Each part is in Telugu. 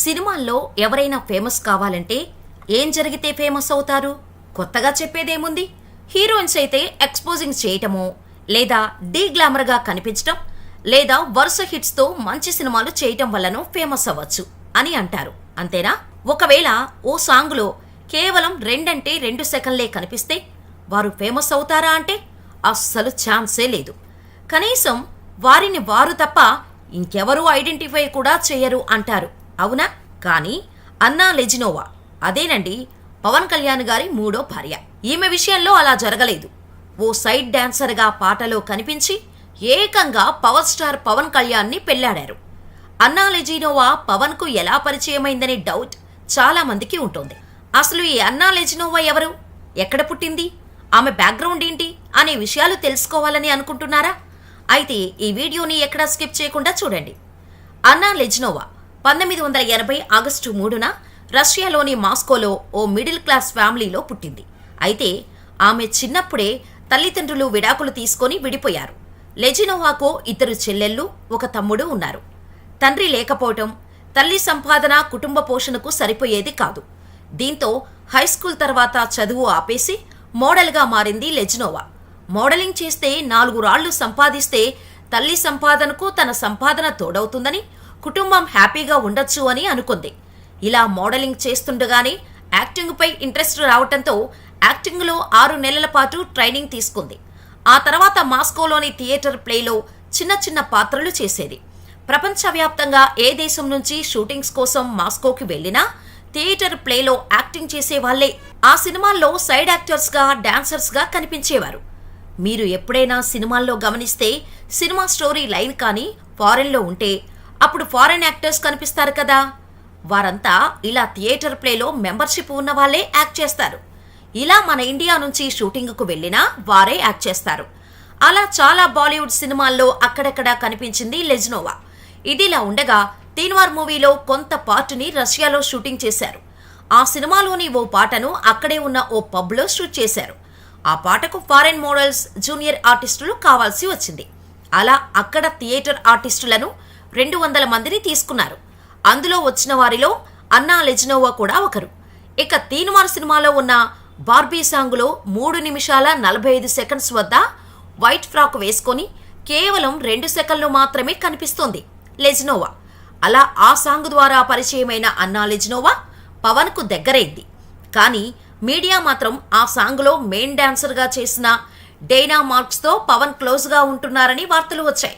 సినిమాల్లో ఎవరైనా ఫేమస్ కావాలంటే ఏం జరిగితే ఫేమస్ అవుతారు? కొత్తగా చెప్పేదేముంది? హీరోయిన్స్ అయితే ఎక్స్పోజింగ్ చేయటమో, లేదా గ్లామర్గా కనిపించటం, లేదా వరుస హిట్స్తో మంచి సినిమాలు చేయటం వల్లనో ఫేమస్ అవ్వచ్చు అని అంటారు. అంతేనా? ఒకవేళ ఓ సాంగ్లో కేవలం 2 సెకండ్లే కనిపిస్తే వారు ఫేమస్ అవుతారా అంటే అస్సలు ఛాన్సే లేదు. కనీసం వారిని వారు తప్ప ఇంకెవరూ ఐడెంటిఫై కూడా చేయరు అంటారు. అవునా? కానీ అన్నా లెజినోవా, అదేనండి పవన్ కళ్యాణ్ గారి మూడో భార్య. ఈమె విషయంలో అలా జరగలేదు. ఓ సైడ్ డాన్సర్గా పాటలో కనిపించి ఏకంగా పవర్ స్టార్ పవన్ కళ్యాణ్ని పెళ్లాడారు. అన్నా లెజినోవా పవన్కు ఎలా పరిచయమైందనే డౌట్ చాలా మందికి ఉంటుంది. అసలు ఈ అన్నా లెజినోవా ఎవరు? ఎక్కడ పుట్టింది? ఆమె బ్యాక్గ్రౌండ్ ఏంటి అనే విషయాలు తెలుసుకోవాలని అనుకుంటున్నారా? అయితే ఈ వీడియోని ఎక్కడా స్కిప్ చేయకుండా చూడండి. అన్నా లెజినోవా 1980 ఆగస్టు 3న రష్యాలోని మాస్కోలో ఓ మిడిల్ క్లాస్ ఫ్యామిలీలో పుట్టింది. అయితే ఆమె చిన్నప్పుడే తల్లిదండ్రులు విడాకులు తీసుకొని విడిపోయారు. లెజినోవాకు 2 చెల్లెళ్ళు, 1 తమ్ముడు ఉన్నారు. తండ్రి లేకపోవటం, తల్లి సంపాదన కుటుంబ పోషణకు సరిపోయేది కాదు. దీంతో హైస్కూల్ తర్వాత చదువు ఆపేసి మోడల్గా మారింది లెజినోవా. మోడలింగ్ చేస్తే 4 రాళ్లు సంపాదిస్తే తల్లి సంపాదనకు తన సంపాదన తోడవుతుందని, కుటుంబం హ్యాపీగా ఉండొచ్చు అని అనుకుంది. ఇలా మోడలింగ్ చేస్తుండగానే యాక్టింగ్పై ఇంట్రెస్ట్ రావటంతో యాక్టింగ్లో 6 నెలల పాటు ట్రైనింగ్ తీసుకుంది. ఆ తర్వాత మాస్కోలోని థియేటర్ ప్లేలో చిన్న చిన్న పాత్రలు చేసేది. ప్రపంచవ్యాప్తంగా ఏ దేశం నుంచి షూటింగ్స్ కోసం మాస్కోకి వెళ్లినా థియేటర్ ప్లేలో యాక్టింగ్ చేసేవాళ్లే ఆ సినిమాల్లో సైడ్ యాక్టర్స్గా, డాన్సర్స్గా కనిపించేవారు. మీరు ఎప్పుడైనా సినిమాల్లో గమనిస్తే సినిమా స్టోరీ లైన్ కానీ ఫారెన్లో ఉంటే అప్పుడు ఫారెన్ యాక్టర్స్ కనిపిస్తారు కదా. వారంతా ఇలా థియేటర్ ప్లేలో మెంబర్షిప్ ఉన్న వాళ్ళే యాక్ట్ చేస్తారు. ఇలా మన ఇండియా నుంచి షూటింగ్కు వెళ్ళినా వారే యాక్ట్ చేస్తారు. అలా చాలా బాలీవుడ్ సినిమాల్లో అక్కడక్కడా కనిపించింది లెజినోవా. ఇదిలా ఉండగా తీన్మార్ మూవీలో కొంత పార్ట్ని రష్యాలో షూటింగ్ చేశారు. ఆ సినిమాలోని ఓ పాటను అక్కడే ఉన్న ఓ పబ్లో షూట్ చేశారు. ఆ పాటకు ఫారెన్ మోడల్స్, జూనియర్ ఆర్టిస్టులు కావాల్సి వచ్చింది. అలా అక్కడ థియేటర్ ఆర్టిస్టులను 200 మందిని తీసుకున్నారు. అందులో వచ్చిన వారిలో అన్నా లెజినోవా కూడా ఒకరు. ఇక తీన్మార్ సినిమాలో ఉన్న బార్బీ సాంగులో 3 నిమిషాల 45 సెకండ్స్ వద్ద వైట్ ఫ్రాక్ వేసుకొని కేవలం 2 సెకండ్లు మాత్రమే కనిపిస్తోంది లెజినోవా. అలా ఆ సాంగ్ ద్వారా పరిచయమైన అన్నా లెజినోవా పవన్కు దగ్గరైంది. కానీ మీడియా మాత్రం ఆ సాంగ్లో మెయిన్ డాన్సర్గా చేసిన డైనా మార్క్స్తో పవన్ క్లోజ్గా ఉంటున్నారని వార్తలు వచ్చాయి.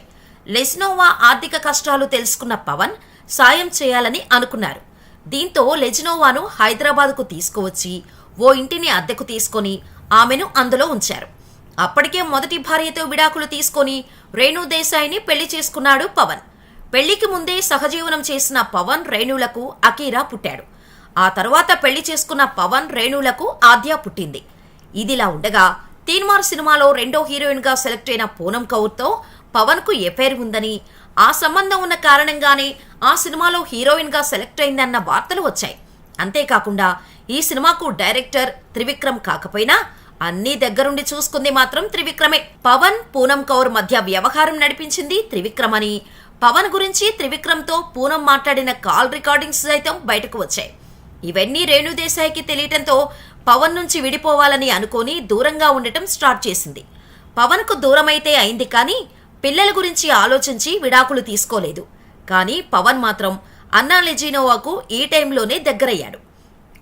లెజినోవా ఆర్థిక కష్టాలు తెలుసుకున్న పవన్ సాయం చేయాలని అనుకున్నారు. దీంతో లెజినోవాను హైదరాబాద్కు తీసుకువచ్చి ఓ ఇంటిని అద్దెకు తీసుకొని ఆమెను అందులో ఉంచారు. అప్పటికే మొదటి భార్యతో విడాకులు తీసుకొని రేణు దేశాయిని పెళ్లి చేసుకున్నాడు పవన్. పెళ్లికి ముందే సహజీవనం చేసిన పవన్ రేణులకు అకీరా పుట్టాడు. ఆ తర్వాత పెళ్లి చేసుకున్న పవన్ రేణులకు ఆద్య పుట్టింది. ఇదిలా ఉండగా తీన్మార్ సినిమాలో రెండో హీరోయిన్గా సెలెక్ట్ అయిన పూనం కౌర్తో పవన్కు ఎఫైర్ ఉందని, ఆ సంబంధం ఉన్న కారణంగానే ఆ సినిమాలో హీరోయిన్గా సెలెక్ట్ అయిందన్న వార్తలు వచ్చాయి. అంతేకాకుండా ఈ సినిమాకు డైరెక్టర్ త్రివిక్రమ్ కాకపోయినా అన్నీ దగ్గరుండి చూసుకుంది మాత్రం త్రివిక్రమే. పవన్, పూనం కౌర్ మధ్య వ్యవహారం నడిపించింది త్రివిక్రమ్ అని, పవన్ గురించి త్రివిక్రమ్తో పూనం మాట్లాడిన కాల్ రికార్డింగ్స్ సైతం బయటకు వచ్చాయి. ఇవన్నీ రేణు దేశాయికి తెలియటంతో పవన్ నుంచి విడిపోవాలని అనుకొని దూరంగా ఉండటం స్టార్ట్ చేసింది. పవన్కు దూరమైతే అయింది కానీ పిల్లల గురించి ఆలోచించి విడాకులు తీసుకోలేదు. కానీ పవన్ మాత్రం అన్నా లెజినోవాకు ఈ టైంలోనే దగ్గరయ్యాడు.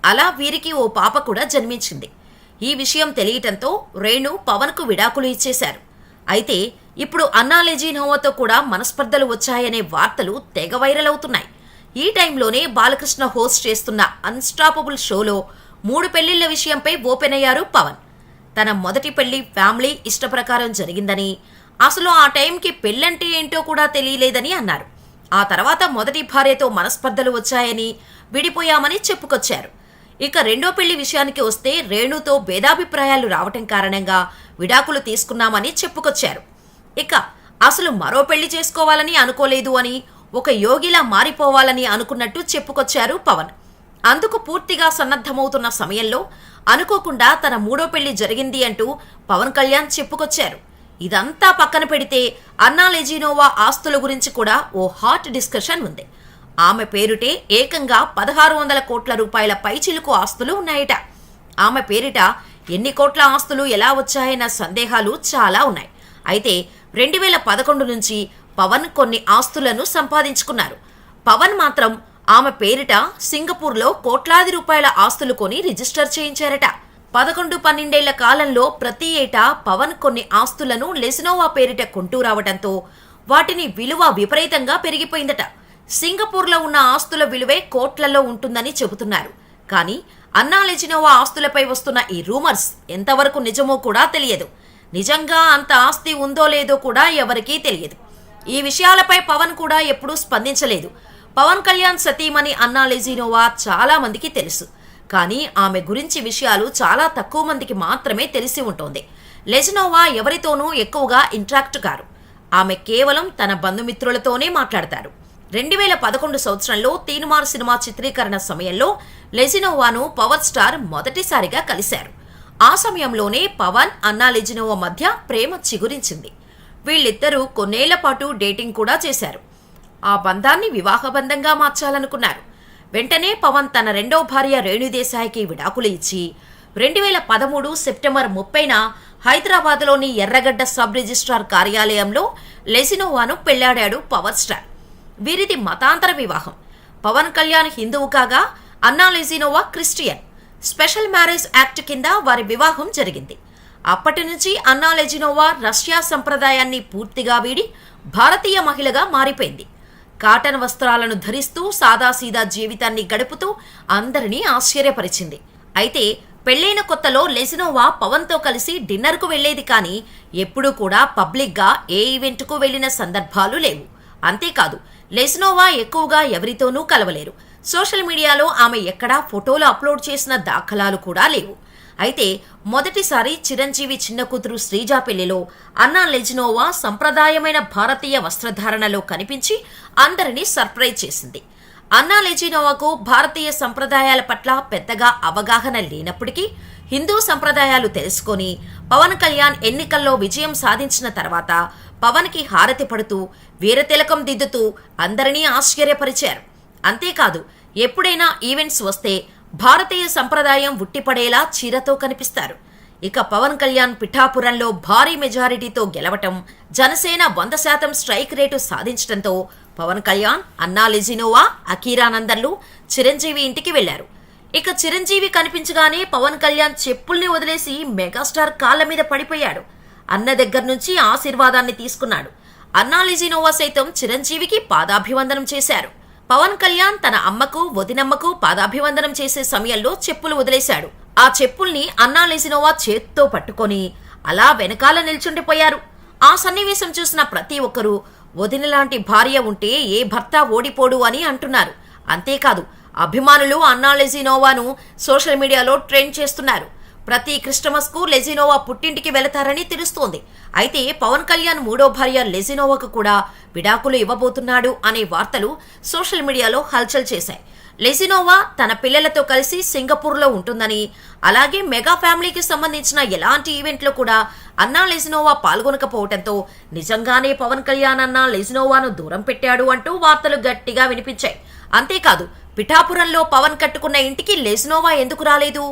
అలా వీరికి ఓ పాప కూడా జన్మించింది. ఈ విషయం తెలియటంతో రేణు పవన్కు విడాకులు ఇచ్చేశారు. అయితే ఇప్పుడు అన్నా లెజినోవాతో కూడా మనస్పర్ధలు వచ్చాయనే వార్తలు తెగ వైరల్ అవుతున్నాయి. ఈ టైంలోనే బాలకృష్ణ హోస్ట్ చేస్తున్న అన్స్టాపబుల్ షోలో 3 పెళ్లిళ్ల విషయంపై ఓపెన్ అయ్యారు పవన్. తన మొదటి పెళ్లి ఫ్యామిలీ ఇష్టప్రకారం జరిగిందని, అసలు ఆ టైంకి పెళ్ళంటే ఏంటో కూడా తెలియలేదని అన్నారు. ఆ తర్వాత మొదటి భార్యతో మనస్పర్ధలు వచ్చాయని, విడిపోయామని చెప్పుకొచ్చారు. ఇక రెండో పెళ్లి విషయానికి వస్తే రేణుతో భేదాభిప్రాయాలు రావటం కారణంగా విడాకులు తీసుకున్నామని చెప్పుకొచ్చారు. ఇక అసలు మరో పెళ్లి చేసుకోవాలని అనుకోలేదు అని, ఒక యోగిలా మారిపోవాలని అనుకున్నట్టు చెప్పుకొచ్చారు పవన్. అందుకు పూర్తిగా సన్నద్ధమవుతున్న సమయంలో అనుకోకుండా తన 3వ పెళ్లి జరిగింది అంటూ పవన్ కళ్యాణ్ చెప్పుకొచ్చారు. ఇదంతా పక్కన పెడితే అన్నా లెజినోవా ఆస్తుల గురించి కూడా ఓ హాట్ డిస్కషన్ ఉంది. ఆమె పేరుటే ఏకంగా 1600 కోట్ల రూపాయల పైచిలుకు ఆస్తులు ఉన్నాయట. ఆమె పేరిట ఎన్ని కోట్ల ఆస్తులు ఎలా వచ్చాయన్న సందేహాలు చాలా ఉన్నాయి. అయితే 2011 నుంచి పవన్ కొన్ని ఆస్తులను సంపాదించుకున్నారు. పవన్ మాత్రం ఆమె పేరిట సింగపూర్లో కోట్లాది రూపాయల ఆస్తులు కొని రిజిస్టర్ చేయించారట. 11-12 కాలంలో ప్రతి ఏటా పవన్ కొన్ని ఆస్తులను లెజినోవా పేరిట కొంటూ రావడంతో వాటిని విలువ విపరీతంగా పెరిగిపోయిందట. సింగపూర్లో ఉన్న ఆస్తుల విలువే కోట్లలో ఉంటుందని చెబుతున్నారు. కానీ అన్నా లెజినోవా ఆస్తులపై వస్తున్న ఈ రూమర్స్ ఎంతవరకు నిజమో కూడా తెలియదు. నిజంగా అంత ఆస్తి ఉందో లేదో కూడా ఎవరికీ తెలియదు. ఈ విషయాలపై పవన్ కూడా ఎప్పుడూ స్పందించలేదు. పవన్ కళ్యాణ్ సతీమణి అన్నా లెజినోవా చాలా మందికి తెలుసు. కానీ ఆమె గురించి విషయాలు చాలా తక్కువ మందికి మాత్రమే తెలిసి ఉంటుంది. లెజినోవా ఎవరితోనూ ఎక్కువగా ఇంటరాక్ట్ కారు. ఆమె కేవలం తన బంధుమిత్రులతోనే మాట్లాడతారు. 2011 సంవత్సరంలో తీన్మార్ సినిమా చిత్రీకరణ సమయంలో లెజినోవాను పవర్ స్టార్ మొదటిసారిగా కలిశారు. ఆ సమయంలోనే పవన్ అన్నా లెజినోవా మధ్య ప్రేమ చిగురించింది. వీళ్ళిద్దరూ కొన్నేళ్ల పాటు డేటింగ్ కూడా చేశారు. ఆ బంధాన్ని వివాహబంధంగా మార్చాలనుకున్నారు. వెంటనే పవన్ తన రెండో భార్య రేణుదేశాయికి విడాకులు ఇచ్చి 2013 సెప్టెంబర్ 30న హైదరాబాద్లోని ఎర్రగడ్డ సబ్ రిజిస్ట్రార్ కార్యాలయంలో లెజినోవాను పెళ్లాడాడు పవర్ స్టార్. వీరిది మతాంతర వివాహం. పవన్ కళ్యాణ్ హిందువు కాగా అన్నా Lezhneva Christian. Special marriage act కింద వారి వివాహం జరిగింది. అప్పటి నుంచి అన్నా లెజినోవా రష్యా సంప్రదాయాన్ని పూర్తిగా వీడి భారతీయ మహిళగా మారిపోయింది. కాటన్ వస్త్రాలను ధరిస్తూ సాదాసీదా జీవితాన్ని గడుపుతూ అందరినీ ఆశ్చర్యపరిచింది. అయితే పెళ్లైన కొత్తలో లెజినోవా పవన్తో కలిసి డిన్నర్కు వెళ్లేది, కానీ ఎప్పుడూ కూడా పబ్లిక్గా ఏ ఈవెంట్కు వెళ్లిన సందర్భాలు లేవు. అంతేకాదు, లెజినోవా ఎక్కువగా ఎవరితోనూ కలవలేరు. సోషల్ మీడియాలో ఆమె ఎక్కడా ఫోటోలు అప్లోడ్ చేసిన దాఖలాలు కూడా లేవు. అయితే మొదటిసారి చిరంజీవి చిన్న కూతురు శ్రీజ పెళ్లిలో అన్నా లెజినోవా సంప్రదాయమైన భారతీయ వస్త్రధారణలో కనిపించి అందరినీ సర్ప్రైజ్ చేసింది. అన్నా లెజినోవాకు భారతీయ సంప్రదాయాల పట్ల పెద్దగా అవగాహన లేనప్పటికీ హిందూ సంప్రదాయాలు తెలుసుకొని పవన్ కళ్యాణ్ ఎన్నికల్లో విజయం సాధించిన తర్వాత పవన్కి హారతి పడుతూ వీరతిలకం దిద్దుతూ అందరినీ ఆశ్చర్యపరిచారు. అంతేకాదు, ఎప్పుడైనా ఈవెంట్స్ వస్తే భారతీయ సంప్రదాయం ఉట్టిపడేలా చీరతో కనిపిస్తారు. ఇక పవన్ కళ్యాణ్ పిఠాపురంలో భారీ మెజారిటీతో గెలవటం, జనసేన 100% స్ట్రైక్ రేటు సాధించడంతో పవన్ కళ్యాణ్, అన్నా లెజినోవా, అకీరానందన్లు చిరంజీవి ఇంటికి వెళ్లారు. ఇక చిరంజీవి కనిపించగానే పవన్ కళ్యాణ్ చెప్పుల్ని వదిలేసి మెగాస్టార్ కాళ్ల మీద పడిపోయాడు. అన్న దగ్గర నుంచి ఆశీర్వాదాన్ని తీసుకున్నాడు. అన్నా లెజినోవా సైతం చిరంజీవికి పాదాభివందనం చేశారు. పవన్ కళ్యాణ్ తన అమ్మకు, వదినమ్మకు పాదాభివందనం చేసే సమయంలో చెప్పులు వదిలేశాడు. ఆ చెప్పుల్ని అన్నా లెజినోవా చేత్తో పట్టుకొని అలా వెనకాల నిల్చుండిపోయారు. ఆ సన్నివేశం చూసిన ప్రతి ఒక్కరూ వదినలాంటి భార్య ఉంటే ఏ భర్త ఓడిపోడు అని అంటున్నారు. అంతేకాదు, అభిమానులు అన్నా లెజినోవాను సోషల్ మీడియాలో ట్రెండ్ చేస్తున్నారు. ప్రతి క్రిస్టమస్ కు లెజినోవా పుట్టింటికి వెళతారని తెలుస్తోంది. అయితే పవన్ కళ్యాణ్ మూడో భార్య లెజినోవాకు కూడా విడాకులు ఇవ్వబోతున్నాడు అనే వార్తలు సోషల్ మీడియాలో హల్చల్ చేశాయి. లెజినోవా తన పిల్లలతో కలిసి సింగపూర్లో ఉంటుందని, అలాగే మెగా ఫ్యామిలీకి సంబంధించిన ఎలాంటి ఈవెంట్లో కూడా అన్నా లెజినోవా పాల్గొనకపోవడంతో నిజంగానే పవన్ కళ్యాణ్ అన్నా లెజినోవాను దూరం పెట్టాడు అంటూ వార్తలు గట్టిగా వినిపించాయి. అంతేకాదు, పిఠాపురంలో పవన్ కట్టుకున్న ఇంటికి లెజినోవా ఎందుకు రాలేదు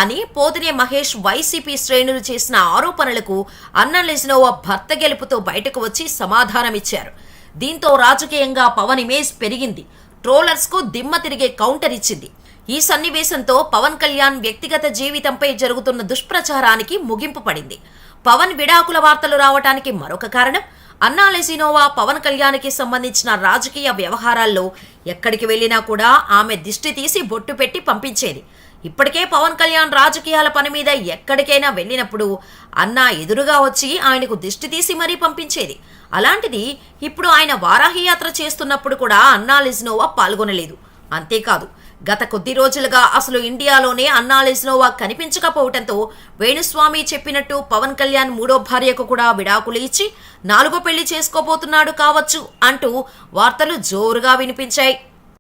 అని పోతినే మహేష్ వైసీపీ శ్రేణులు చేసిన ఆరోపణలకు అన్నా లెజినోవా భర్త గెలుపుతో బయటకు వచ్చి సమాధానమిచ్చారు. దీంతో రాజకీయంగా పవన్ ఇమేజ్ పెరిగింది. ట్రోలర్స్ కు దిమ్మ తిరిగే కౌంటర్ ఇచ్చింది. ఈ సన్నివేశంతో పవన్ కళ్యాణ్ వ్యక్తిగత జీవితంపై జరుగుతున్న దుష్ప్రచారానికి ముగింపు పడింది. పవన్ విడాకుల వార్తలు రావటానికి మరొక కారణం, అన్నా లెజినోవా పవన్ కళ్యాణ్కి సంబంధించిన రాజకీయ వ్యవహారాల్లో ఎక్కడికి వెళ్లినా కూడా ఆమె దిష్టి తీసి బొట్టు పెట్టి పంపించేది. ఇప్పటికే పవన్ కళ్యాణ్ రాజకీయాల పని మీద ఎక్కడికైనా వెళ్ళినప్పుడు అన్నా ఎదురుగా వచ్చి ఆయనకు దిష్టి తీసి మరీ పంపించేది. అలాంటిది ఇప్పుడు ఆయన వారాహి యాత్ర చేస్తున్నప్పుడు కూడా అన్నా లెజినోవా పాల్గొనలేదు. అంతేకాదు, గత కొద్ది రోజులుగా అసలు ఇండియాలోనే అన్నా లెజినోవా కనిపించకపోవడంతో వేణుస్వామి చెప్పినట్టు పవన్ కళ్యాణ్ మూడో భార్యకు కూడా విడాకులు ఇచ్చి 4వ పెళ్లి చేసుకోబోతున్నాడు కావచ్చు అంటూ వార్తలు జోరుగా వినిపించాయి.